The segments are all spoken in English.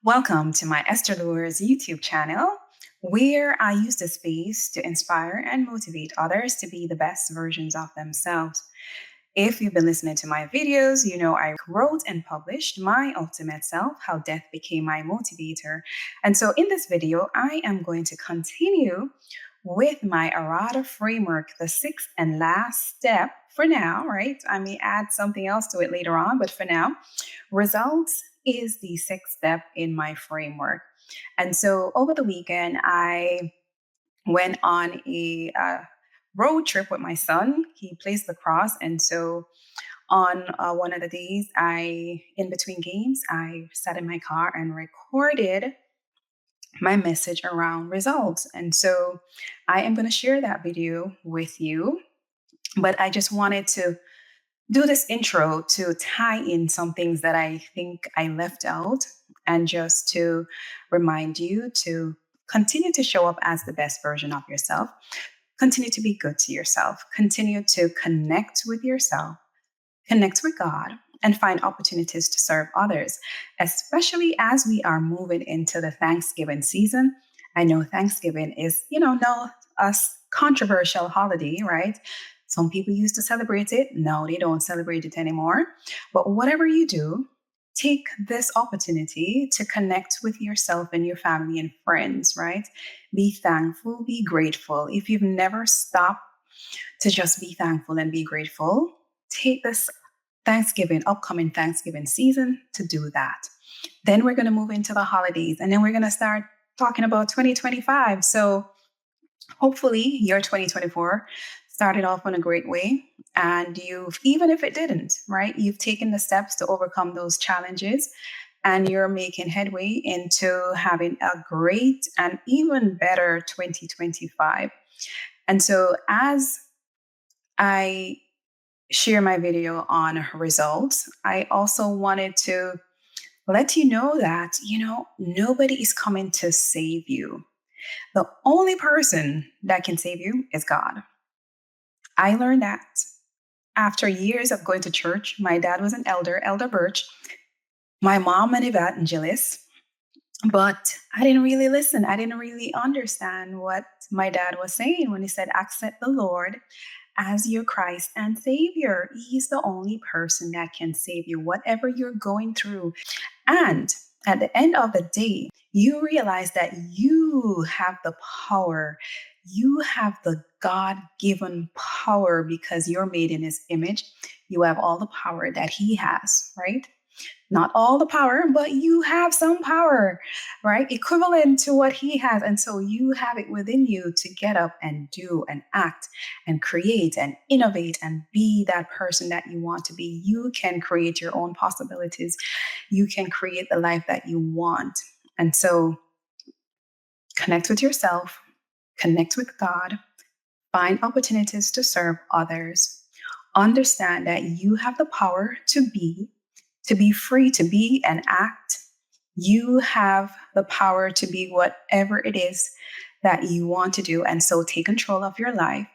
Welcome to my Esther YouTube channel, where I use the space to inspire and motivate others to be the best versions of themselves. If you've been listening to my videos, you know I wrote and published My Ultimate Self, How Death Became My Motivator. And so in this video, I am going to continue with my errata framework, the sixth and last step for now, right? I may add something else to it later on, but for now, results is the sixth step in my framework. And so over the weekend, I went on a road trip with my son. He plays lacrosse. And so on one of the days, in between games, I sat in my car and recorded my message around results. And so I am going to share that video with you. But I just wanted to do this intro to tie in some things that I think I left out and just to remind you to continue to show up as the best version of yourself. Continue to be good to yourself. Continue to connect with yourself, connect with God, and find opportunities to serve others, especially as we are moving into the Thanksgiving season. I know Thanksgiving is, no a controversial holiday, right? Some people used to celebrate it. No, they don't celebrate it anymore. But whatever you do, take this opportunity to connect with yourself and your family and friends, right? Be thankful, be grateful. If you've never stopped to just be thankful and be grateful, take this upcoming Thanksgiving season to do that. Then we're going to move into the holidays and then we're going to start talking about 2025. So hopefully your 2024 started off in a great way. And even if it didn't, right, you've taken the steps to overcome those challenges and you're making headway into having a great and even better 2025. And so as I share my video on results, I also wanted to let you know that, nobody is coming to save you. The only person that can save you is God. I learned that after years of going to church. My dad was an Elder Birch, my mom an evangelist, but I didn't really listen. I didn't really understand what my dad was saying when he said, accept the Lord as your Christ and Savior. He's the only person that can save you, whatever you're going through. And at the end of the day, you realize that you have the power. You have the God given power because you're made in his image. You have all the power that he has, right? Not all the power, but you have some power, right? Equivalent to what he has. And so you have it within you to get up and do and act and create and innovate and be that person that you want to be. You can create your own possibilities. You can create the life that you want. And so connect with yourself, connect with God, find opportunities to serve others. Understand that you have the power to be free, to be and act. You have the power to be whatever it is that you want to do. And so take control of your life,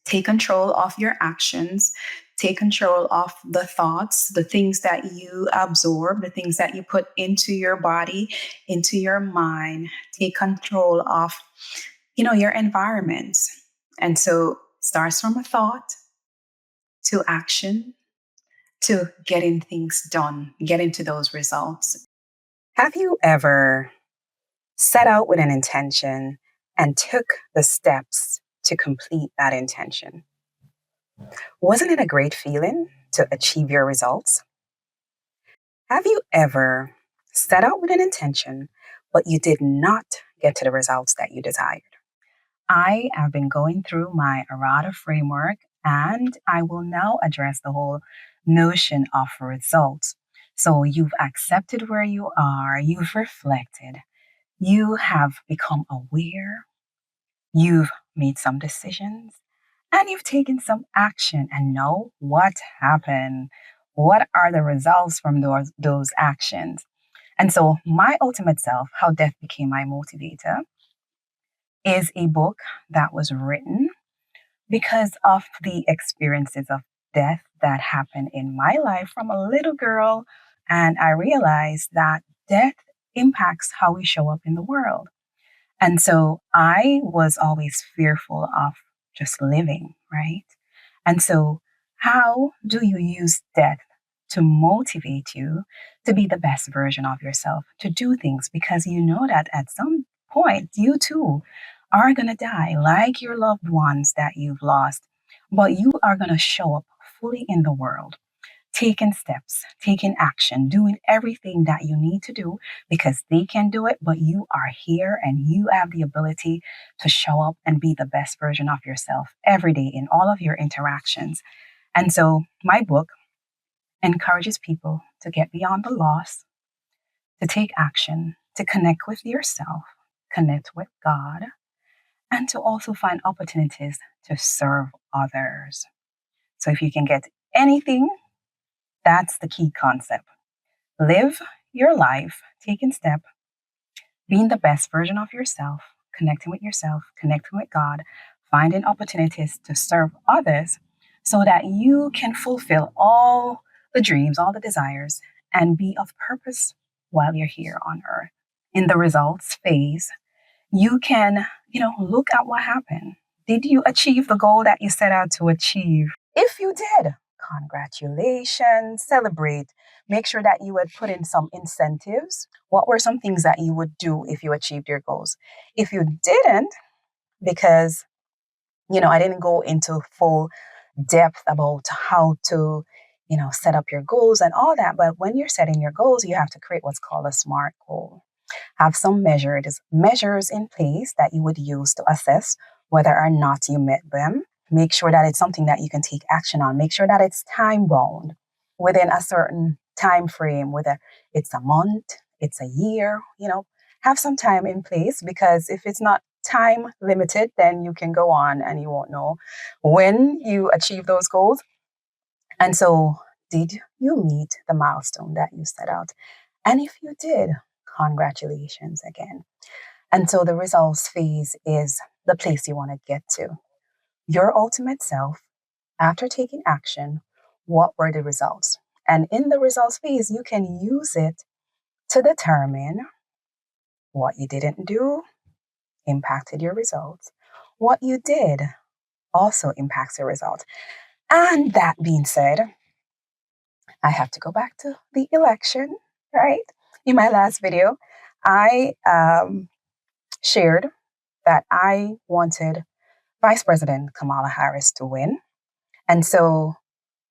take control of your actions, take control of the thoughts, the things that you absorb, the things that you put into your body, into your mind. Take control of, your environment. And so starts from a thought to action, to getting things done, getting to those results. Have you ever set out with an intention and took the steps to complete that intention? Wasn't it a great feeling to achieve your results? Have you ever set out with an intention, but you did not get to the results that you desired? I have been going through my errata framework, and I will now address the whole notion of results. So you've accepted where you are, you've reflected, you have become aware, you've made some decisions, and you've taken some action. And know what happened. What are the results from those actions? And so My Ultimate Self, How Death Became My Motivator, is a book that was written because of the experiences of death that happened in my life from a little girl. And I realized that death impacts how we show up in the world. And so I was always fearful of just living, right? And so, how do you use death to motivate you to be the best version of yourself, to do things? Because you know that at some point, you too are going to die, like your loved ones that you've lost, but you are going to show up fully in the world, taking steps, taking action, doing everything that you need to do because they can do it, but you are here and you have the ability to show up and be the best version of yourself every day in all of your interactions. And so my book encourages people to get beyond the loss, to take action, to connect with yourself, connect with God, and to also find opportunities to serve others. So if you can get anything, that's the key concept. Live your life, taking step, being the best version of yourself, connecting with God, finding opportunities to serve others so that you can fulfill all the dreams, all the desires, and be of purpose while you're here on earth. In the results phase, you can, look at what happened. Did you achieve the goal that you set out to achieve? If you did, congratulations, celebrate. Make sure that you had put in some incentives. What were some things that you would do if you achieved your goals? If you didn't, because, I didn't go into full depth about how to, set up your goals and all that. But when you're setting your goals, you have to create what's called a SMART goal. Have some measures in place that you would use to assess whether or not you met them. Make sure that it's something that you can take action on. Make sure that it's time bound within a certain time frame, whether it's a month, it's a year, have some time in place, because if it's not time limited, then you can go on and you won't know when you achieve those goals. And so, did you meet the milestone that you set out? And if you did, congratulations again. And so the results phase is the place you want to get to. Your ultimate self, after taking action, what were the results? And in the results phase, you can use it to determine what you didn't do impacted your results. What you did also impacts your results. And that being said, I have to go back to the election, right? In my last video, I shared that I wanted Vice President Kamala Harris to win. And so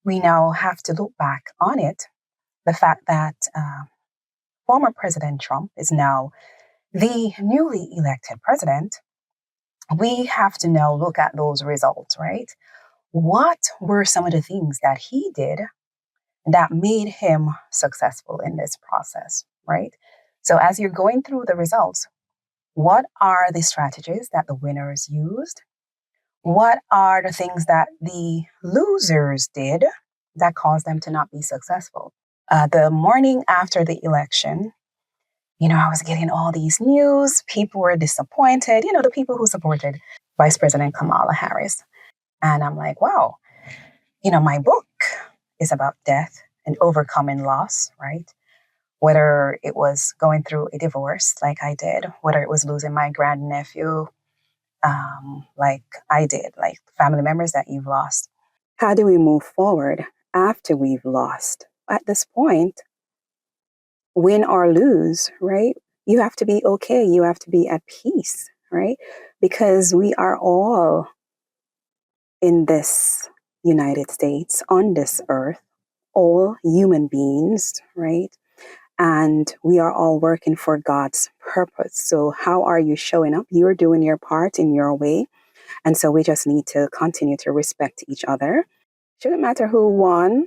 we now have to look back on it. The fact that former President Trump is now the newly elected president, we have to now look at those results, right? What were some of the things that he did that made him successful in this process, right? So as you're going through the results, what are the strategies that the winners used? What are the things that the losers did that caused them to not be successful? The morning after the election, I was getting all these news. People were disappointed, the people who supported Vice President Kamala Harris. And I'm like, wow, my book is about death and overcoming loss, right? Whether it was going through a divorce like I did, whether it was losing my grandnephew, like I did, like family members that you've lost. How do we move forward after we've lost? At this point, win or lose, right? You have to be okay. You have to be at peace, right? Because we are all in this United States, on this earth, all human beings, right? And we are all working for God's purpose. So, how are you showing up? You're doing your part in your way. And so, we just need to continue to respect each other. Shouldn't matter who won,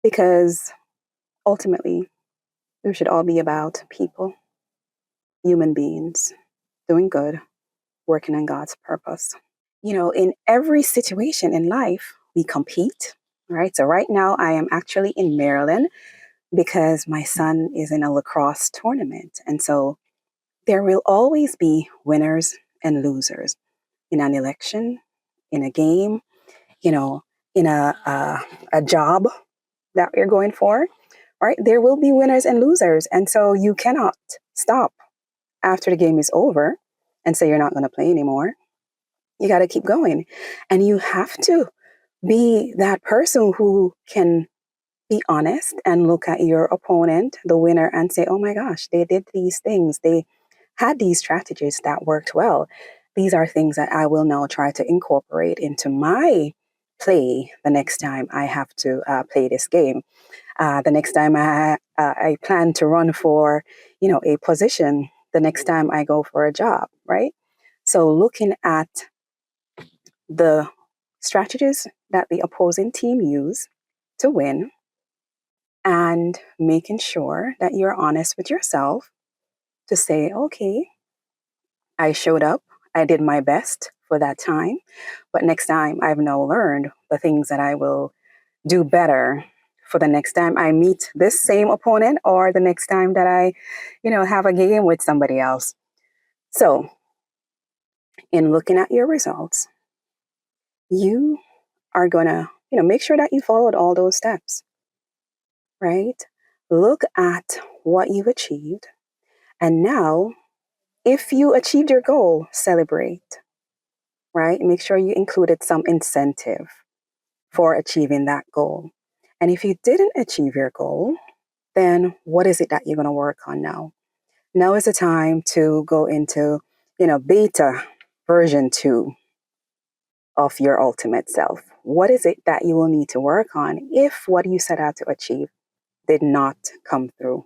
because ultimately, we should all be about people, human beings, doing good, working on God's purpose. In every situation in life, we compete, right? So, right now, I am actually in Maryland because my son is in a lacrosse tournament. And so there will always be winners and losers in an election, in a game, in a job that you're going for, right? There will be winners and losers. And so you cannot stop after the game is over and say you're not going to play anymore. You got to keep going. And you have to be that person who can be honest and look at your opponent, the winner, and say, oh my gosh, they did these things. They had these strategies that worked well. These are things that I will now try to incorporate into my play the next time I have to play this game. The next time I plan to run for, a position, the next time I go for a job, right? So looking at the strategies that the opposing team use to win and making sure that you're honest with yourself to say, okay, I showed up, I did my best for that time, but next time I've now learned the things that I will do better for the next time I meet this same opponent or the next time that I, have a game with somebody else. So, in looking at your results, you are going to, make sure that you followed all those steps, right? Look at what you've achieved. And now, if you achieved your goal, celebrate, right? Make sure you included some incentive for achieving that goal. And if you didn't achieve your goal, then what is it that you're going to work on now? Now is the time to go into, beta version 2 of your ultimate self. What is it that you will need to work on if what you set out to achieve did not come through?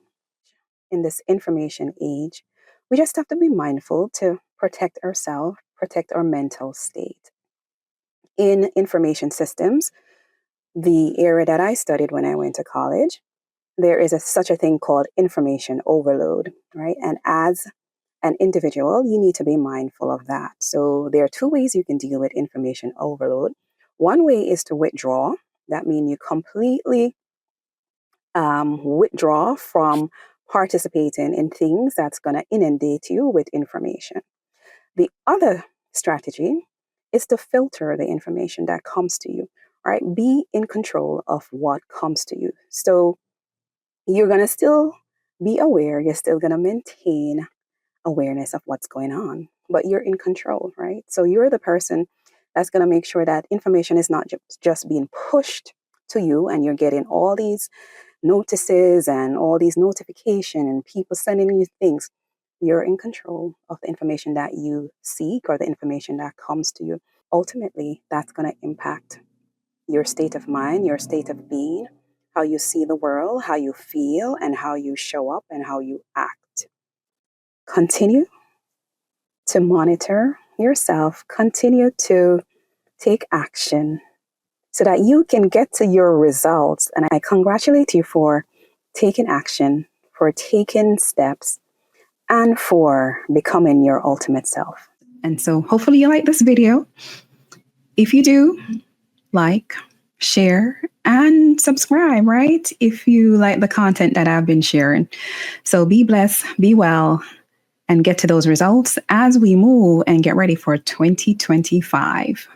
In this information age, we just have to be mindful to protect ourselves, protect our mental state. In information systems, the area that I studied when I went to college, there is such a thing called information overload, right? And as an individual, you need to be mindful of that. So there are 2 ways you can deal with information overload. One way is to withdraw. That means you completely withdraw from participating in things that's going to inundate you with information. The other strategy is to filter the information that comes to you, right? Be in control of what comes to you. So you're going to still be aware, you're still going to maintain awareness of what's going on, but you're in control, right? So you're the person that's going to make sure that information is not just being pushed to you and you're getting all these notices and all these notifications and people sending you things. You're in control of the information that you seek or the information that comes to you. Ultimately, that's going to impact your state of mind, your state of being, how you see the world, how you feel, and how you show up and how you act. Continue to monitor yourself, continue to take action so that you can get to your results. And I congratulate you for taking action, for taking steps, and for becoming your ultimate self. And so hopefully you like this video. If you do, like, share, and subscribe, right? If you like the content that I've been sharing. So be blessed, be well, and get to those results as we move and get ready for 2025.